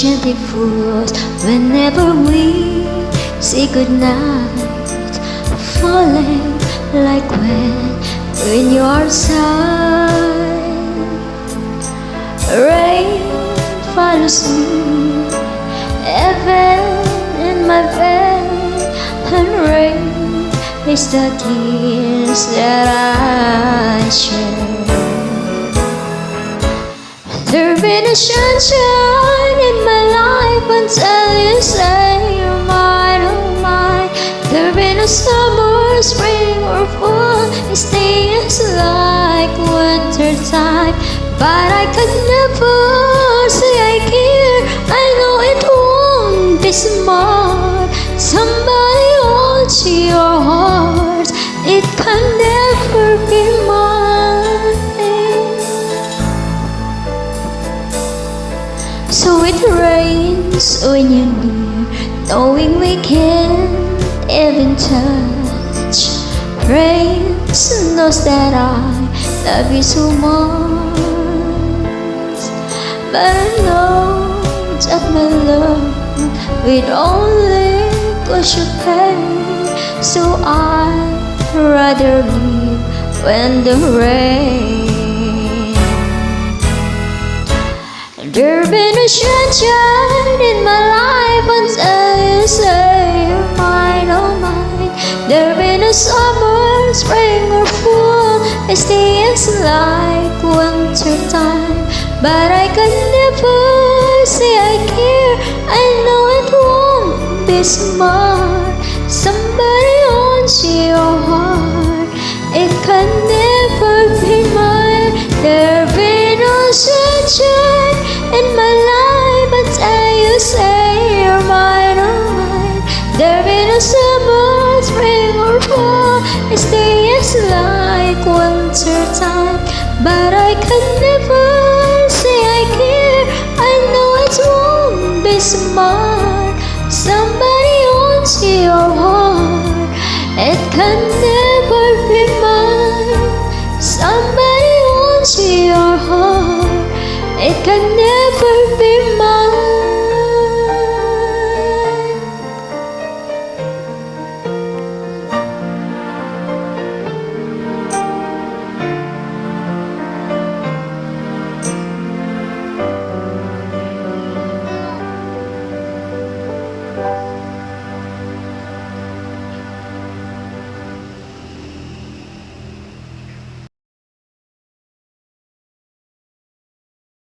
gently falls whenever we say goodnight, falling like when you're side. Rain follows me, heaven in my vein, and rain is the tears that I shed. There'll be no sunshine in my life until you say you're mine, oh mine. There'll be no summer, spring or fall, it stays like winter time. But I could never say I care, I know it won't be smart. Somebody holds your heart, it can never be mine. So it rains when you're near, knowing we can't even touch. Rains knows that I love you so much, but I know that my love will only cause you pain. So I'd rather leave when the rain. There'll be no sunshine in my life until you say you're mine, oh mine. There'll be no summer, spring or fall, it stays like winter time. But I can never say I care, I know it won't be smart. Somebody owns your heart, it can never be mine. There'll be no sunshine in my life until you say you're mine, oh mine. There'll be no summer, spring or fall, it stays like winter time. But I can never say I care, I know it won't be smart. Somebody owns your heart, it can never be mine. Somebody owns your heart, it can never be